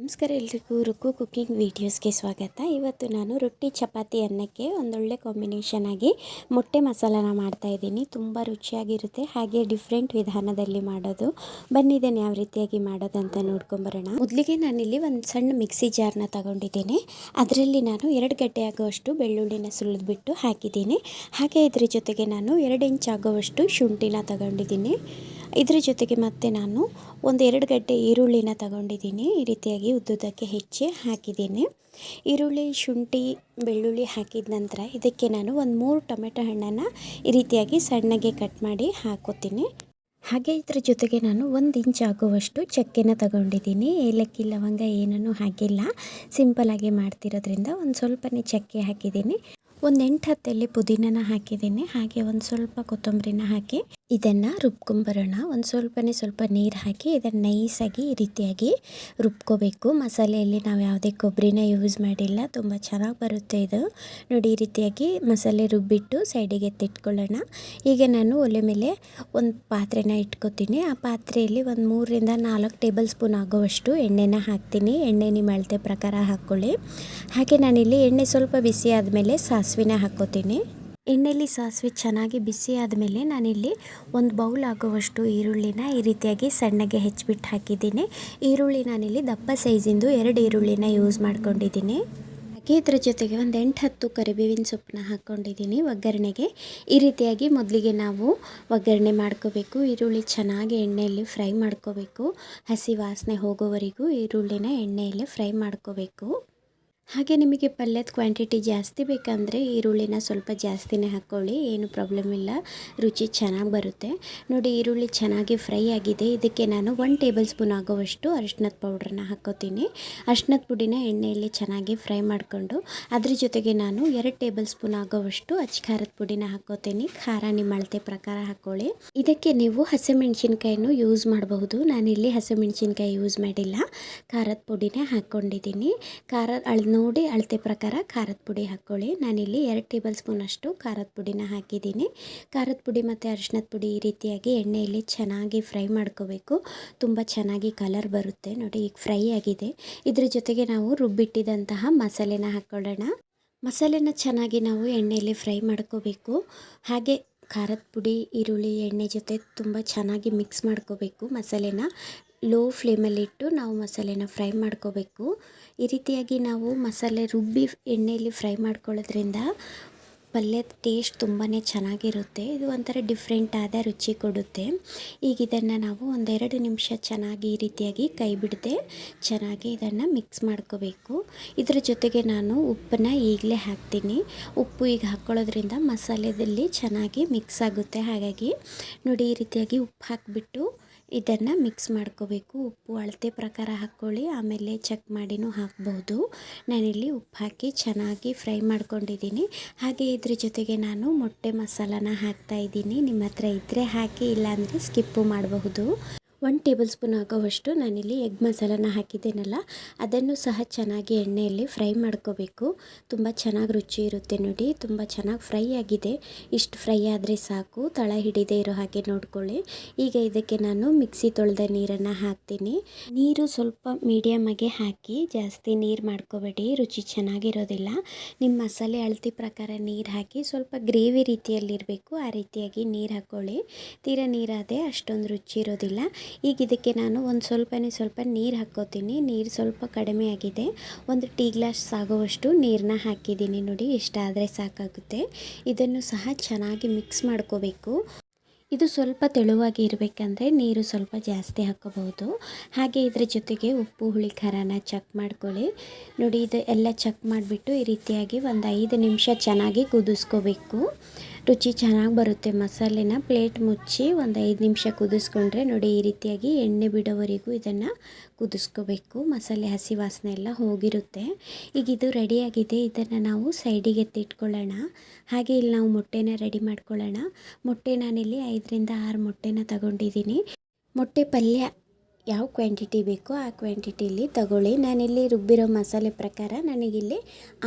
ನಮಸ್ಕಾರ ಎಲ್ರಿಗೂ ರುಕ್ಕು ಕುಕ್ಕಿಂಗ್ ವೀಡಿಯೋಸ್ಗೆ ಸ್ವಾಗತ. ಇವತ್ತು ನಾನು ರೊಟ್ಟಿ ಚಪಾತಿ ಅನ್ನಕ್ಕೆ ಒಂದೊಳ್ಳೆ ಕಾಂಬಿನೇಷನ್ ಆಗಿ ಮೊಟ್ಟೆ ಮಸಾಲಾನ ಮಾಡ್ತಾಯಿದ್ದೀನಿ. ತುಂಬ ರುಚಿಯಾಗಿರುತ್ತೆ, ಹಾಗೆ ಡಿಫ್ರೆಂಟ್ ವಿಧಾನದಲ್ಲಿ ಮಾಡೋದು. ಬನ್ನಿ ಇದನ್ನು ಯಾವ ರೀತಿಯಾಗಿ ಮಾಡೋದಂತ ನೋಡ್ಕೊಂಬರೋಣ. ಮೊದಲಿಗೆ ನಾನಿಲ್ಲಿ ಒಂದು ಸಣ್ಣ ಮಿಕ್ಸಿ ಜಾರ್ನ ತಗೊಂಡಿದ್ದೀನಿ. ಅದರಲ್ಲಿ ನಾನು 2 ಗಡ್ಡೆ ಆಗುವಷ್ಟು ಬೆಳ್ಳುಳ್ಳಿನ ಸುಲಿದ್ಬಿಟ್ಟು ಹಾಕಿದ್ದೀನಿ. ಹಾಗೆ ಇದ್ರ ಜೊತೆಗೆ ನಾನು 2 ಇಂಚ್ ಆಗುವಷ್ಟು ಶುಂಠಿನ ತಗೊಂಡಿದ್ದೀನಿ. ಇದ್ರ ಜೊತೆಗೆ ಮತ್ತೆ ನಾನು ಒಂದು 2 ಗಡ್ಡೆ ಈರುಳ್ಳಿನ ತಗೊಂಡಿದ್ದೀನಿ. ಈ ರೀತಿಯಾಗಿ ಉದ್ದುದ್ದಕ್ಕೆ ಹೆಚ್ಚಿ ಹಾಕಿದ್ದೀನಿ. ಈರುಳ್ಳಿ, ಶುಂಠಿ, ಬೆಳ್ಳುಳ್ಳಿ ಹಾಕಿದ ನಂತರ ಇದಕ್ಕೆ ನಾನು ಒಂದು 3 ಟೊಮೆಟೊ ಹಣ್ಣನ್ನು ಈ ರೀತಿಯಾಗಿ ಸಣ್ಣಗೆ ಕಟ್ ಮಾಡಿ ಹಾಕೋತೀನಿ. ಹಾಗೆ ಇದ್ರ ಜೊತೆಗೆ ನಾನು 1 ಇಂಚ್ ಆಗುವಷ್ಟು ಚಕ್ಕೆನ ತಗೊಂಡಿದ್ದೀನಿ. ಏಲಕ್ಕಿ, ಲವಂಗ ಏನನ್ನೂ ಹಾಕಿಲ್ಲ, ಸಿಂಪಲಾಗಿ ಮಾಡ್ತಿರೋದ್ರಿಂದ ಒಂದು ಸ್ವಲ್ಪನೇ ಚಕ್ಕೆ ಹಾಕಿದ್ದೀನಿ. ಒಂದು 8-10 ಎಲೆ ಪುದೀನನ ಹಾಕಿದ್ದೀನಿ. ಹಾಗೆ ಒಂದು ಸ್ವಲ್ಪ ಕೊತ್ತಂಬರಿನ ಹಾಕಿ ಇದನ್ನು ರುಬ್ಕೊಂಬರೋಣ. ಒಂದು ಸ್ವಲ್ಪ ನೀರು ಹಾಕಿ ಇದನ್ನು ನೈಸಾಗಿ ಈ ರೀತಿಯಾಗಿ ರುಬ್ಕೋಬೇಕು. ಮಸಾಲೆಯಲ್ಲಿ ನಾವು ಯಾವುದೇ ಕೊಬ್ಬರಿನ ಯೂಸ್ ಮಾಡಿಲ್ಲ, ತುಂಬ ಚೆನ್ನಾಗಿ ಬರುತ್ತೆ ಇದು. ನೋಡಿ, ಈ ರೀತಿಯಾಗಿ ಮಸಾಲೆ ರುಬ್ಬಿಟ್ಟು ಸೈಡಿಗೆ ಎತ್ತಿಟ್ಕೊಳ್ಳೋಣ. ಈಗ ನಾನು ಒಲೆ ಮೇಲೆ ಒಂದು ಪಾತ್ರೆನ ಇಟ್ಕೋತೀನಿ. ಆ ಪಾತ್ರೆಯಲ್ಲಿ ಒಂದು 3-4 ಟೇಬಲ್ ಸ್ಪೂನ್ ಆಗುವಷ್ಟು ಎಣ್ಣೆನ ಹಾಕ್ತೀನಿ. ಎಣ್ಣೆ ನಿಮ್ಮ ಅಳತೆ ಪ್ರಕಾರ ಹಾಕ್ಕೊಳ್ಳಿ. ಹಾಗೆ ನಾನಿಲ್ಲಿ ಎಣ್ಣೆ ಸ್ವಲ್ಪ ಬಿಸಿ ಆದಮೇಲೆ ಸಾಸಿವೆನ ಹಾಕ್ಕೋತೀನಿ. ಎಣ್ಣೆಯಲ್ಲಿ ಸಾಸಿವೆ ಚೆನ್ನಾಗಿ ಬಿಸಿ ಆದಮೇಲೆ ನಾನಿಲ್ಲಿ ಒಂದು ಬೌಲ್ ಆಗುವಷ್ಟು ಈರುಳ್ಳಿನ ಈ ರೀತಿಯಾಗಿ ಸಣ್ಣಗೆ ಹೆಚ್ಚಿಬಿಟ್ಟು ಹಾಕಿದ್ದೀನಿ. ಈರುಳ್ಳಿ ನಾನಿಲ್ಲಿ ದಪ್ಪ ಸೈಜಿಂದು 2 ಈರುಳ್ಳಿನ ಯೂಸ್ ಮಾಡ್ಕೊಂಡಿದ್ದೀನಿ. ಹಾಗೆ ಇದ್ರ ಜೊತೆಗೆ ಒಂದು 8-10 ಕರಿಬೇವಿನ ಸೊಪ್ಪನ್ನ ಹಾಕ್ಕೊಂಡಿದ್ದೀನಿ ಒಗ್ಗರಣೆಗೆ. ಈ ರೀತಿಯಾಗಿ ಮೊದಲಿಗೆ ನಾವು ಒಗ್ಗರಣೆ ಮಾಡ್ಕೋಬೇಕು. ಈರುಳ್ಳಿ ಚೆನ್ನಾಗಿ ಎಣ್ಣೆಯಲ್ಲಿ ಫ್ರೈ ಮಾಡ್ಕೋಬೇಕು. ಹಸಿ ವಾಸನೆ ಹೋಗೋವರೆಗೂ ಈರುಳ್ಳಿನ ಎಣ್ಣೆಯಲ್ಲೇ ಫ್ರೈ ಮಾಡ್ಕೋಬೇಕು. ಹಾಗೆ ನಿಮಗೆ ಪಲ್ಯದ ಕ್ವಾಂಟಿಟಿ ಜಾಸ್ತಿ ಬೇಕಂದರೆ ಈರುಳ್ಳಿನ ಸ್ವಲ್ಪ ಜಾಸ್ತಿನೇ ಹಾಕ್ಕೊಳ್ಳಿ, ಏನು ಪ್ರಾಬ್ಲಮ್ ಇಲ್ಲ, ರುಚಿ ಚೆನ್ನಾಗಿ ಬರುತ್ತೆ. ನೋಡಿ, ಈರುಳ್ಳಿ ಚೆನ್ನಾಗಿ ಫ್ರೈ ಆಗಿದೆ. ಇದಕ್ಕೆ ನಾನು 1 ಟೇಬಲ್ ಸ್ಪೂನ್ ಆಗುವಷ್ಟು ಅರಿಶಿನದ ಪೌಡ್ರನ್ನ ಹಾಕ್ಕೋತೀನಿ. ಅರಿಶಿನದ ಪುಡಿನ ಎಣ್ಣೆಯಲ್ಲಿ ಚೆನ್ನಾಗಿ ಫ್ರೈ ಮಾಡಿಕೊಂಡು ಅದ್ರ ಜೊತೆಗೆ ನಾನು 2 ಟೇಬಲ್ ಸ್ಪೂನ್ ಆಗುವಷ್ಟು ಅಚ್ಕಾರದ ಪುಡಿನ ಹಾಕ್ಕೋತೀನಿ. ಖಾರ ನಿಮ್ಮ ಅಳತೆ ಪ್ರಕಾರ ಹಾಕ್ಕೊಳ್ಳಿ. ಇದಕ್ಕೆ ನೀವು ಹಸಿಮೆಣಸಿನ್ಕಾಯಿನೂ ಯೂಸ್ ಮಾಡಬಹುದು. ನಾನಿಲ್ಲಿ ಹಸಿಮೆಣಸಿನ್ಕಾಯಿ ಯೂಸ್ ಮಾಡಿಲ್ಲ, ಖಾರದ ಪುಡಿನೇ ಹಾಕ್ಕೊಂಡಿದ್ದೀನಿ. ಖಾರ ನೋಡಿ ಅಳತೆ ಪ್ರಕಾರ ಖಾರದ ಪುಡಿ ಹಾಕ್ಕೊಳ್ಳಿ. ನಾನಿಲ್ಲಿ 2 ಟೇಬಲ್ ಸ್ಪೂನ್ ಅಷ್ಟು ಖಾರದ ಪುಡಿನ ಹಾಕಿದ್ದೀನಿ. ಖಾರದ ಪುಡಿ ಮತ್ತು ಅರಿಶಿನದ ಪುಡಿ ಈ ರೀತಿಯಾಗಿ ಎಣ್ಣೆಯಲ್ಲಿ ಚೆನ್ನಾಗಿ ಫ್ರೈ ಮಾಡ್ಕೋಬೇಕು. ತುಂಬ ಚೆನ್ನಾಗಿ ಕಲರ್ ಬರುತ್ತೆ. ನೋಡಿ, ಈಗ ಫ್ರೈ ಆಗಿದೆ. ಇದ್ರ ಜೊತೆಗೆ ನಾವು ರುಬ್ಬಿಟ್ಟಿದ್ದಂತಹ ಮಸಾಲೆನ ಹಾಕ್ಕೊಳ್ಳೋಣ. ಮಸಾಲೆನ ಚೆನ್ನಾಗಿ ನಾವು ಎಣ್ಣೆಯಲ್ಲಿ ಫ್ರೈ ಮಾಡ್ಕೋಬೇಕು. ಹಾಗೆ ಖಾರದ ಪುಡಿ, ಈರುಳ್ಳಿ, ಎಣ್ಣೆ ಜೊತೆ ತುಂಬ ಚೆನ್ನಾಗಿ ಮಿಕ್ಸ್ ಮಾಡ್ಕೋಬೇಕು. ಮಸಾಲೆನ ಲೋ ಫ್ಲೇಮಲ್ಲಿಟ್ಟು ನಾವು ಮಸಾಲೆನ ಫ್ರೈ ಮಾಡ್ಕೋಬೇಕು. ಈ ರೀತಿಯಾಗಿ ನಾವು ಮಸಾಲೆ ರುಬ್ಬಿ ಎಣ್ಣೆಯಲ್ಲಿ ಫ್ರೈ ಮಾಡ್ಕೊಳ್ಳೋದ್ರಿಂದ ಪಲ್ಯದ ಟೇಸ್ಟ್ ತುಂಬಾ ಚೆನ್ನಾಗಿರುತ್ತೆ. ಇದು ಒಂಥರ ಡಿಫ್ರೆಂಟ್ ಆದ ರುಚಿ ಕೊಡುತ್ತೆ. ಈಗ ಇದನ್ನು ನಾವು 1-2 ನಿಮಿಷ ಚೆನ್ನಾಗಿ ಈ ರೀತಿಯಾಗಿ ಕೈ ಬಿಡದೆ ಚೆನ್ನಾಗಿ ಇದನ್ನು ಮಿಕ್ಸ್ ಮಾಡ್ಕೋಬೇಕು. ಇದರ ಜೊತೆಗೆ ನಾನು ಉಪ್ಪನ್ನು ಈಗಲೇ ಹಾಕ್ತೀನಿ. ಉಪ್ಪು ಈಗ ಹಾಕ್ಕೊಳ್ಳೋದ್ರಿಂದ ಮಸಾಲೆದಲ್ಲಿ ಚೆನ್ನಾಗಿ ಮಿಕ್ಸ್ ಆಗುತ್ತೆ. ಹಾಗಾಗಿ ನೋಡಿ, ಈ ರೀತಿಯಾಗಿ ಉಪ್ಪು ಹಾಕಿಬಿಟ್ಟು ಇದನ್ನು ಮಿಕ್ಸ್ ಮಾಡ್ಕೋಬೇಕು. ಉಪ್ಪು ಅಳತೆ ಪ್ರಕಾರ ಹಾಕ್ಕೊಳ್ಳಿ, ಆಮೇಲೆ ಚೆಕ್ ಮಾಡಿನೂ ಹಾಕ್ಬೋದು. ನಾನಿಲ್ಲಿ ಉಪ್ಪು ಹಾಕಿ ಚೆನ್ನಾಗಿ ಫ್ರೈ ಮಾಡ್ಕೊಂಡಿದ್ದೀನಿ. ಹಾಗೆ ಇದ್ರ ಜೊತೆಗೆ ನಾನು ಮೊಟ್ಟೆ ಮಸಾಲಾನ ಹಾಕ್ತಾಯಿದ್ದೀನಿ. ನಿಮ್ಮ ಹತ್ರ ಇದ್ದರೆ ಹಾಕಿ, ಇಲ್ಲಾಂದರೆ ಸ್ಕಿಪ್ಪು ಮಾಡಬಹುದು. 1 ಟೇಬಲ್ ಸ್ಪೂನ್ ಆಗೋವಷ್ಟು ನಾನಿಲ್ಲಿ ಎಗ್ ಮಸಾಲಾನ ಹಾಕಿದ್ದೇನಲ್ಲ, ಅದನ್ನು ಸಹ ಚೆನ್ನಾಗಿ ಎಣ್ಣೆಯಲ್ಲಿ ಫ್ರೈ ಮಾಡ್ಕೋಬೇಕು. ತುಂಬ ಚೆನ್ನಾಗಿ ರುಚಿ ಇರುತ್ತೆ. ನೋಡಿ, ತುಂಬ ಚೆನ್ನಾಗಿ ಫ್ರೈ ಆಗಿದೆ. ಇಷ್ಟು ಫ್ರೈ ಆದರೆ ಸಾಕು, ತಳ ಹಿಡಿದೇ ಇರೋ ಹಾಗೆ ನೋಡ್ಕೊಳ್ಳಿ. ಈಗ ಇದಕ್ಕೆ ನಾನು ಮಿಕ್ಸಿ ತೊಳೆದ ನೀರನ್ನು ಹಾಕ್ತೀನಿ. ನೀರು ಸ್ವಲ್ಪ ಮೀಡಿಯಮ್ ಆಗಿ ಹಾಕಿ, ಜಾಸ್ತಿ ನೀರು ಮಾಡ್ಕೋಬೇಡಿ, ರುಚಿ ಚೆನ್ನಾಗಿರೋದಿಲ್ಲ. ನಿಮ್ಮ ಮಸಾಲೆ ಅಳತೆ ಪ್ರಕಾರ ನೀರು ಹಾಕಿ, ಸ್ವಲ್ಪ ಗ್ರೇವಿ ರೀತಿಯಲ್ಲಿರಬೇಕು, ಆ ರೀತಿಯಾಗಿ ನೀರು ಹಾಕ್ಕೊಳ್ಳಿ. ತೀರಾ ನೀರಾದರೆ ಅಷ್ಟೊಂದು ರುಚಿ ಇರೋದಿಲ್ಲ. ಈಗ ಇದಕ್ಕೆ ನಾನು ಸ್ವಲ್ಪ ನೀರು ಹಾಕ್ಕೋತೀನಿ. ನೀರು ಸ್ವಲ್ಪ ಕಡಿಮೆ ಆಗಿದೆ. 1 ಟೀ ಗ್ಲಾಸ್ ಆಗುವಷ್ಟು ನೀರನ್ನ ಹಾಕಿದ್ದೀನಿ. ನೋಡಿ, ಇಷ್ಟಾದರೆ ಸಾಕಾಗುತ್ತೆ. ಇದನ್ನು ಸಹ ಚೆನ್ನಾಗಿ ಮಿಕ್ಸ್ ಮಾಡ್ಕೋಬೇಕು. ಇದು ಸ್ವಲ್ಪ ತೆಳುವಾಗಿ ಇರಬೇಕಂದ್ರೆ ನೀರು ಸ್ವಲ್ಪ ಜಾಸ್ತಿ ಹಾಕ್ಕೋಬಹುದು. ಹಾಗೆ ಇದರ ಜೊತೆಗೆ ಉಪ್ಪು, ಹುಳಿ, ಖಾರನ ಚೆಕ್ ಮಾಡ್ಕೊಳ್ಳಿ. ನೋಡಿ, ಇದು ಎಲ್ಲ ಚೆಕ್ ಮಾಡಿಬಿಟ್ಟು ಈ ರೀತಿಯಾಗಿ ಒಂದು 5 ನಿಮಿಷ ಚೆನ್ನಾಗಿ ಕುದಿಸ್ಕೋಬೇಕು. ರುಚಿ ಚೆನ್ನಾಗಿ ಬರುತ್ತೆ. ಮಸಾಲೆನ ಪ್ಲೇಟ್ ಮುಚ್ಚಿ ಒಂದು 5 ನಿಮಿಷ ಕುದಿಸ್ಕೊಂಡ್ರೆ ನೋಡಿ, ಈ ರೀತಿಯಾಗಿ ಎಣ್ಣೆ ಬಿಡೋವರೆಗೂ ಇದನ್ನು ಕುದಿಸ್ಕೋಬೇಕು. ಮಸಾಲೆ ಹಸಿ ವಾಸನೆ ಎಲ್ಲ ಹೋಗಿರುತ್ತೆ. ಈಗ ಇದು ರೆಡಿಯಾಗಿದೆ. ಇದನ್ನು ನಾವು ಸೈಡಿಗೆ ಎತ್ತಿಟ್ಕೊಳ್ಳೋಣ. ಹಾಗೆ ಇಲ್ಲಿ ನಾವು ಮೊಟ್ಟೆನ ರೆಡಿ ಮಾಡ್ಕೊಳ್ಳೋಣ. ಮೊಟ್ಟೆ ನಾನಿಲ್ಲಿ 5-6 ಮೊಟ್ಟೆನ ತಗೊಂಡಿದ್ದೀನಿ. ಮೊಟ್ಟೆ ಪಲ್ಯ ಯಾವ ಕ್ವಾಂಟಿಟಿ ಬೇಕೋ ಆ ಕ್ವಾಂಟಿಟಿಲಿ ತಗೊಳ್ಳಿ. ನಾನಿಲ್ಲಿ ರುಬ್ಬಿರೋ ಮಸಾಲೆ ಪ್ರಕಾರ ನನಗಿಲ್ಲಿ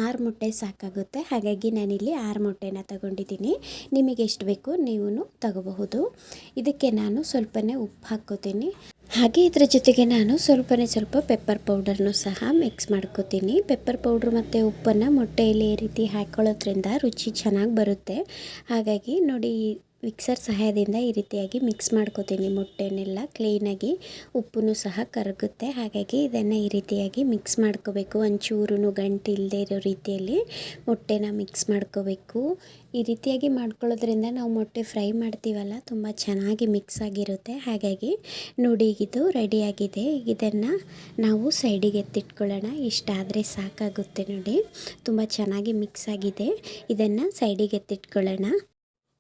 6 ಮೊಟ್ಟೆ ಸಾಕಾಗುತ್ತೆ. ಹಾಗಾಗಿ ನಾನಿಲ್ಲಿ 6 ಮೊಟ್ಟೆನ ತಗೊಂಡಿದ್ದೀನಿ. ನಿಮಗೆ ಎಷ್ಟು ಬೇಕು ನೀವು ತಗೋಬಹುದು. ಇದಕ್ಕೆ ನಾನು ಸ್ವಲ್ಪನೇ ಉಪ್ಪು ಹಾಕ್ಕೋತೀನಿ. ಹಾಗೆ ಇದ್ರ ಜೊತೆಗೆ ನಾನು ಸ್ವಲ್ಪ ಪೆಪ್ಪರ್ ಪೌಡರ್ನು ಸಹ ಮಿಕ್ಸ್ ಮಾಡ್ಕೋತೀನಿ. ಪೆಪ್ಪರ್ ಪೌಡ್ರ್ ಮತ್ತು ಉಪ್ಪನ್ನು ಮೊಟ್ಟೆಯಲ್ಲಿ ಈ ರೀತಿ ಹಾಕ್ಕೊಳ್ಳೋದ್ರಿಂದ ರುಚಿ ಚೆನ್ನಾಗಿ ಬರುತ್ತೆ. ಹಾಗಾಗಿ ನೋಡಿ, ಮಿಕ್ಸರ್ ಸಹಾಯದಿಂದ ಈ ರೀತಿಯಾಗಿ ಮಿಕ್ಸ್ ಮಾಡ್ಕೋತೀನಿ. ಮೊಟ್ಟೆನೆಲ್ಲ ಕ್ಲೀನಾಗಿ ಉಪ್ಪು ಸಹ ಕರಗುತ್ತೆ. ಹಾಗಾಗಿ ಇದನ್ನು ಈ ರೀತಿಯಾಗಿ ಮಿಕ್ಸ್ ಮಾಡ್ಕೋಬೇಕು. ಒಂಚೂರು ಗಂಟು ಇಲ್ಲದೆ ಇರೋ ರೀತಿಯಲ್ಲಿ ಮೊಟ್ಟೆನ ಮಿಕ್ಸ್ ಮಾಡ್ಕೋಬೇಕು. ಈ ರೀತಿಯಾಗಿ ಮಾಡ್ಕೊಳ್ಳೋದ್ರಿಂದ ನಾವು ಮೊಟ್ಟೆ ಫ್ರೈ ಮಾಡ್ತೀವಲ್ಲ, ತುಂಬ ಚೆನ್ನಾಗಿ ಮಿಕ್ಸ್ ಆಗಿರುತ್ತೆ. ಹಾಗಾಗಿ ನೋಡಿ, ಇದು ರೆಡಿಯಾಗಿದೆ. ಇದನ್ನು ನಾವು ಸೈಡಿಗೆ ಎತ್ತಿಟ್ಕೊಳ್ಳೋಣ. ಇಷ್ಟಾದರೆ ಸಾಕಾಗುತ್ತೆ. ನೋಡಿ, ತುಂಬ ಚೆನ್ನಾಗಿ ಮಿಕ್ಸ್ ಆಗಿದೆ. ಇದನ್ನು ಸೈಡಿಗೆ ಎತ್ತಿಟ್ಕೊಳ್ಳೋಣ.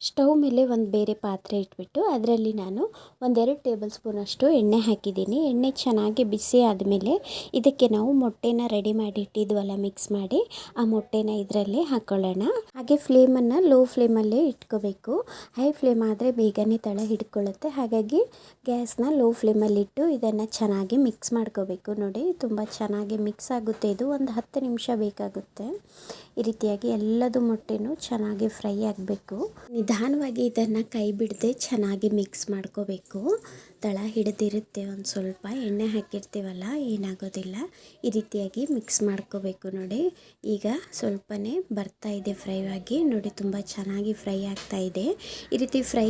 ಸ್ಟವ್ ಮೇಲೆ ಒಂದು ಬೇರೆ ಪಾತ್ರೆ ಇಟ್ಬಿಟ್ಟು ಅದರಲ್ಲಿ ನಾನು 1-2 ಟೇಬಲ್ ಸ್ಪೂನಷ್ಟು ಎಣ್ಣೆ ಹಾಕಿದ್ದೀನಿ. ಎಣ್ಣೆ ಚೆನ್ನಾಗಿ ಬಿಸಿ ಆದಮೇಲೆ ಇದಕ್ಕೆ ನಾವು ಮೊಟ್ಟೆನ ರೆಡಿ ಮಾಡಿ ಇಟ್ಟಿದ್ವಲ್ಲ, ಮಿಕ್ಸ್ ಮಾಡಿ, ಆ ಮೊಟ್ಟೆನ ಇದರಲ್ಲಿ ಹಾಕ್ಕೊಳ್ಳೋಣ. ಹಾಗೆ ಫ್ಲೇಮನ್ನು ಲೋ ಫ್ಲೇಮಲ್ಲೇ ಇಟ್ಕೋಬೇಕು. ಹೈ ಫ್ಲೇಮ್ ಆದರೆ ಬೇಗನೆ ತಳ ಹಿಡ್ಕೊಳ್ಳುತ್ತೆ. ಹಾಗಾಗಿ ಗ್ಯಾಸ್ನ ಲೋ ಫ್ಲೇಮಲ್ಲಿಟ್ಟು ಇದನ್ನು ಚೆನ್ನಾಗಿ ಮಿಕ್ಸ್ ಮಾಡ್ಕೋಬೇಕು. ನೋಡಿ, ತುಂಬ ಚೆನ್ನಾಗಿ ಮಿಕ್ಸ್ ಆಗುತ್ತೆ. ಇದು ಒಂದು 10 ನಿಮಿಷ ಬೇಕಾಗುತ್ತೆ. ಈ ರೀತಿಯಾಗಿ ಎಲ್ಲದು ಮೊಟ್ಟೆನೂ ಚೆನ್ನಾಗಿ ಫ್ರೈ ಆಗಬೇಕು. ನಿಧಾನವಾಗಿ ಇದನ್ನು ಕೈ ಬಿಡದೆ ಚೆನ್ನಾಗಿ ಮಿಕ್ಸ್ ಮಾಡ್ಕೋಬೇಕು. ತಳ ಹಿಡಿದಿರುತ್ತೆ. ಒಂದು ಸ್ವಲ್ಪ ಎಣ್ಣೆ ಹಾಕಿರ್ತೀವಲ್ಲ, ಏನಾಗೋದಿಲ್ಲ. ಈ ರೀತಿಯಾಗಿ ಮಿಕ್ಸ್ ಮಾಡ್ಕೋಬೇಕು. ನೋಡಿ, ಈಗ ಸ್ವಲ್ಪನೇ ಬರ್ತಾ ಇದೆ ಫ್ರೈ ಆಗಿ. ನೋಡಿ, ತುಂಬ ಚೆನ್ನಾಗಿ ಫ್ರೈ ಆಗ್ತಾ ಇದೆ. ಈ ರೀತಿ ಫ್ರೈ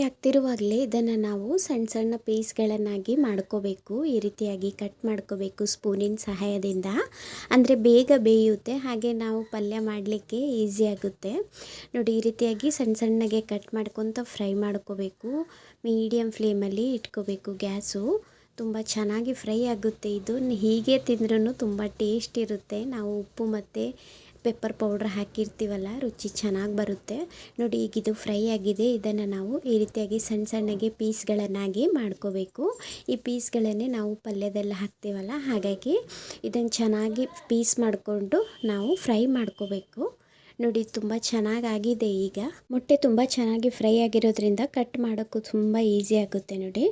ಆಗ್ತಿರುವಾಗಲೇ ಇದನ್ನು ನಾವು ಸಣ್ಣ ಸಣ್ಣ ಪೀಸ್ಗಳನ್ನಾಗಿ ಮಾಡ್ಕೋಬೇಕು. ಈ ರೀತಿಯಾಗಿ ಕಟ್ ಮಾಡ್ಕೋಬೇಕು ಸ್ಪೂನಿನ ಸಹಾಯದಿಂದ. ಅಂದರೆ ಬೇಗ ಬೇಯುತ್ತೆ. ಹಾಗೆ ನಾವು ಪಲ್ಯ ಮಾಡಲಿಕ್ಕೆ ಈಸಿ ಆಗುತ್ತೆ. ನೋಡಿ, ಈ ರೀತಿಯಾಗಿ ಸಣ್ಣ ಸಣ್ಣಗೆ ಕಟ್ ಮಾಡ್ಕೊತ ಫ್ರೈ ಮಾಡ್ಕೋಬೇಕು. ಮೀಡಿಯಮ್ ಫ್ಲೇಮಲ್ಲಿ ಇಟ್ಕೋಬೇಕು ಗ್ಯಾಸು. ತುಂಬ ಚೆನ್ನಾಗಿ ಫ್ರೈ ಆಗುತ್ತೆ. ಇದು ಹೀಗೆ ತಿಂದ್ರೂ ತುಂಬ ಟೇಸ್ಟ್ ಇರುತ್ತೆ. ನಾವು ಉಪ್ಪು ಮತ್ತು ಪೆಪ್ಪರ್ ಪೌಡ್ರ್ ಹಾಕಿರ್ತೀವಲ್ಲ, ರುಚಿ ಚೆನ್ನಾಗಿ ಬರುತ್ತೆ. ನೋಡಿ, ಈಗ ಇದು ಫ್ರೈ ಆಗಿದೆ. ಇದನ್ನು ನಾವು ಈ ರೀತಿಯಾಗಿ ಸಣ್ಣ ಸಣ್ಣಗೆ ಪೀಸ್ಗಳನ್ನಾಗಿ ಮಾಡ್ಕೋಬೇಕು. ಈ ಪೀಸ್ಗಳನ್ನೇ ನಾವು ಪಲ್ಯದೆಲ್ಲ ಹಾಕ್ತೀವಲ್ಲ, ಹಾಗಾಗಿ ಇದನ್ನು ಚೆನ್ನಾಗಿ ಪೀಸ್ ಮಾಡಿಕೊಂಡು ನಾವು ಫ್ರೈ ಮಾಡ್ಕೋಬೇಕು. ನೋಡಿ, ತುಂಬ ಚೆನ್ನಾಗಾಗಿದೆ. ಈಗ ಮೊಟ್ಟೆ ತುಂಬ ಚೆನ್ನಾಗಿ ಫ್ರೈ ಆಗಿರೋದ್ರಿಂದ ಕಟ್ ಮಾಡೋಕ್ಕೂ ತುಂಬ ಈಸಿ ಆಗುತ್ತೆ. ನೋಡಿ,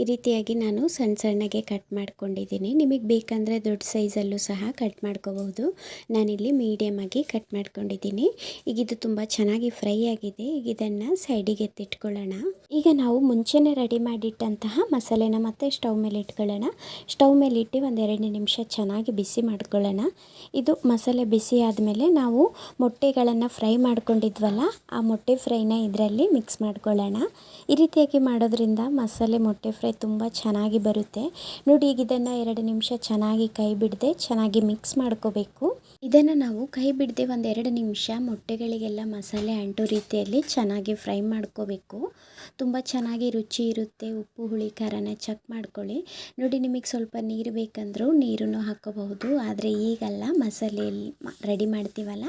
ಈ ರೀತಿಯಾಗಿ ನಾನು ಸಣ್ಣ ಸಣ್ಣಗೆ ಕಟ್ ಮಾಡ್ಕೊಂಡಿದ್ದೀನಿ. ನಿಮಗೆ ಬೇಕಂದರೆ ದೊಡ್ಡ ಸೈಜಲ್ಲೂ ಸಹ ಕಟ್ ಮಾಡ್ಕೋಬಹುದು. ನಾನಿಲ್ಲಿ ಮೀಡಿಯಮ್ ಆಗಿ ಕಟ್ ಮಾಡ್ಕೊಂಡಿದ್ದೀನಿ. ಈಗ ಇದು ತುಂಬ ಚೆನ್ನಾಗಿ ಫ್ರೈ ಆಗಿದೆ. ಈಗ ಇದನ್ನು ಸೈಡಿಗೆ ಎತ್ತಿಟ್ಕೊಳ್ಳೋಣ. ಈಗ ನಾವು ಮುಂಚೆನೇ ರೆಡಿ ಮಾಡಿಟ್ಟಂತಹ ಮಸಾಲೆನ ಮತ್ತೆ ಸ್ಟವ್ ಮೇಲೆ ಇಟ್ಕೊಳ್ಳೋಣ. ಸ್ಟವ್ ಮೇಲೆ ಇಟ್ಟು 1-2 ನಿಮಿಷ ಚೆನ್ನಾಗಿ ಬಿಸಿ ಮಾಡ್ಕೊಳ್ಳೋಣ. ಇದು ಮಸಾಲೆ ಬಿಸಿ ಆದಮೇಲೆ ನಾವು ಮೊಟ್ಟೆಗಳನ್ನು ಫ್ರೈ ಮಾಡ್ಕೊಂಡಿದ್ವಲ್ಲ, ಆ ಮೊಟ್ಟೆ ಫ್ರೈನ ಇದರಲ್ಲಿ ಮಿಕ್ಸ್ ಮಾಡ್ಕೊಳ್ಳೋಣ. ಈ ರೀತಿಯಾಗಿ ಮಾಡೋದ್ರಿಂದ ಮಸಾಲೆ ಮೊಟ್ಟೆ ಫ್ರೈ ತುಂಬ ಚೆನ್ನಾಗಿ ಬರುತ್ತೆ. ನೋಡಿ, ಈಗ ಇದನ್ನು 2 ನಿಮಿಷ ಚೆನ್ನಾಗಿ ಕೈ ಬಿಡದೆ ಚೆನ್ನಾಗಿ ಮಿಕ್ಸ್ ಮಾಡ್ಕೋಬೇಕು. ಇದನ್ನು ನಾವು ಕೈ ಬಿಡದೆ 1-2 ನಿಮಿಷ ಮೊಟ್ಟೆಗಳಿಗೆಲ್ಲ ಮಸಾಲೆ ಅಂಟೋ ರೀತಿಯಲ್ಲಿ ಚೆನ್ನಾಗಿ ಫ್ರೈ ಮಾಡ್ಕೋಬೇಕು. ತುಂಬ ಚೆನ್ನಾಗಿ ರುಚಿ ಇರುತ್ತೆ. ಉಪ್ಪು ಹುಳಿ ಖಾರನ ಚೆಕ್ ಮಾಡ್ಕೊಳ್ಳಿ. ನೋಡಿ, ನಿಮಗೆ ಸ್ವಲ್ಪ ನೀರು ಬೇಕಂದ್ರೂ ನೀರನ್ನು ಹಾಕೋಬಹುದು. ಆದರೆ ಈಗಲ್ಲ, ಮಸಾಲೆಯಲ್ಲಿ ರೆಡಿ ಮಾಡ್ತೀವಲ್ಲ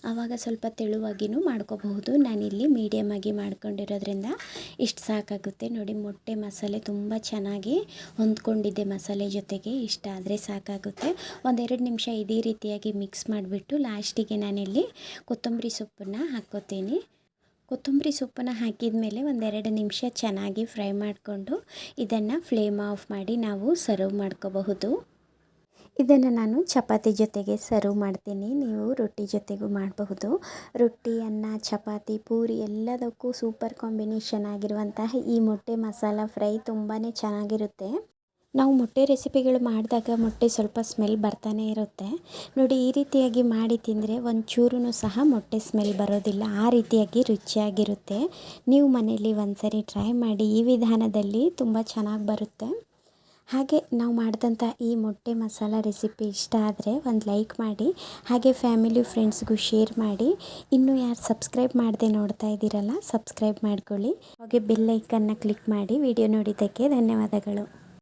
ಆವಾಗ ಸ್ವಲ್ಪ ತೆಳುವಾಗಿಯೂ ಮಾಡ್ಕೋಬಹುದು. ನಾನಿಲ್ಲಿ ಮೀಡಿಯಮ್ ಆಗಿ ಮಾಡ್ಕೊಂಡಿರೋದ್ರಿಂದ ಇಷ್ಟು ಸಾಕಾಗುತ್ತೆ. ನೋಡಿ, ಮೊಟ್ಟೆ ಮಸಾಲೆ ತುಂಬ ಚೆನ್ನಾಗಿ ಹೊಂದ್ಕೊಂಡಿದೆ ಮಸಾಲೆ ಜೊತೆಗೆ. ಇಷ್ಟ ಆದರೆ ಸಾಕಾಗುತ್ತೆ. 1-2 ನಿಮಿಷ ಇದೇ ರೀತಿಯಾಗಿ ಮಿಕ್ಸ್ ಮಾಡಿಬಿಟ್ಟು ಲಾಸ್ಟಿಗೆ ನಾನಿಲ್ಲಿ ಕೊತ್ತಂಬರಿ ಸೊಪ್ಪನ್ನು ಹಾಕ್ಕೋತೀನಿ. ಕೊತ್ತಂಬರಿ ಸೊಪ್ಪನ್ನು ಹಾಕಿದ ಮೇಲೆ 1-2 ನಿಮಿಷ ಚೆನ್ನಾಗಿ ಫ್ರೈ ಮಾಡಿಕೊಂಡು ಇದನ್ನು ಫ್ಲೇಮ್ ಆಫ್ ಮಾಡಿ ನಾವು ಸರ್ವ್ ಮಾಡ್ಕೋಬಹುದು. ಇದನ್ನು ನಾನು ಚಪಾತಿ ಜೊತೆಗೆ ಸರ್ವ್ ಮಾಡ್ತೀನಿ. ನೀವು ರೊಟ್ಟಿ ಜೊತೆಗೂ ಮಾಡಬಹುದು. ರೊಟ್ಟಿ, ಅನ್ನ, ಚಪಾತಿ, ಪೂರಿ ಎಲ್ಲದಕ್ಕೂ ಸೂಪರ್ ಕಾಂಬಿನೇಷನ್ ಆಗಿರುವಂತಹ ಈ ಮೊಟ್ಟೆ ಮಸಾಲ ಫ್ರೈ ತುಂಬಾ ಚೆನ್ನಾಗಿರುತ್ತೆ. ನಾವು ಮೊಟ್ಟೆ ರೆಸಿಪಿಗಳು ಮಾಡಿದಾಗ ಮೊಟ್ಟೆ ಸ್ವಲ್ಪ ಸ್ಮೆಲ್ ಬರ್ತಾನೆ ಇರುತ್ತೆ. ನೋಡಿ, ಈ ರೀತಿಯಾಗಿ ಮಾಡಿ ತಿಂದರೆ ಒಂಚೂರೂ ಸಹ ಮೊಟ್ಟೆ ಸ್ಮೆಲ್ ಬರೋದಿಲ್ಲ. ಆ ರೀತಿಯಾಗಿ ರುಚಿಯಾಗಿರುತ್ತೆ. ನೀವು ಮನೆಯಲ್ಲಿ ಒಂದ್ಸರಿ ಟ್ರೈ ಮಾಡಿ. ಈ ವಿಧಾನದಲ್ಲಿ ತುಂಬ ಚೆನ್ನಾಗಿ ಬರುತ್ತೆ. ಹಾಗೆ ನಾವು ಮಾಡಿದಂಥ ಈ ಮೊಟ್ಟೆ ಮಸಾಲ ರೆಸಿಪಿ ಇಷ್ಟ ಆದರೆ ಒಂದು ಲೈಕ್ ಮಾಡಿ. ಹಾಗೆ ಫ್ಯಾಮಿಲಿ ಫ್ರೆಂಡ್ಸ್ಗೂ ಶೇರ್ ಮಾಡಿ. ಇನ್ನೂ ಯಾರು ಸಬ್ಸ್ಕ್ರೈಬ್ ಮಾಡದೆ ನೋಡ್ತಾ ಇದ್ದೀರಲ್ಲ, ಸಬ್ಸ್ಕ್ರೈಬ್ ಮಾಡ್ಕೊಳ್ಳಿ. ಹಾಗೆ ಬೆಲ್ ಐಕನ್ನ ಕ್ಲಿಕ್ ಮಾಡಿ. ವಿಡಿಯೋ ನೋಡಿದ್ದಕ್ಕೆ ಧನ್ಯವಾದಗಳು.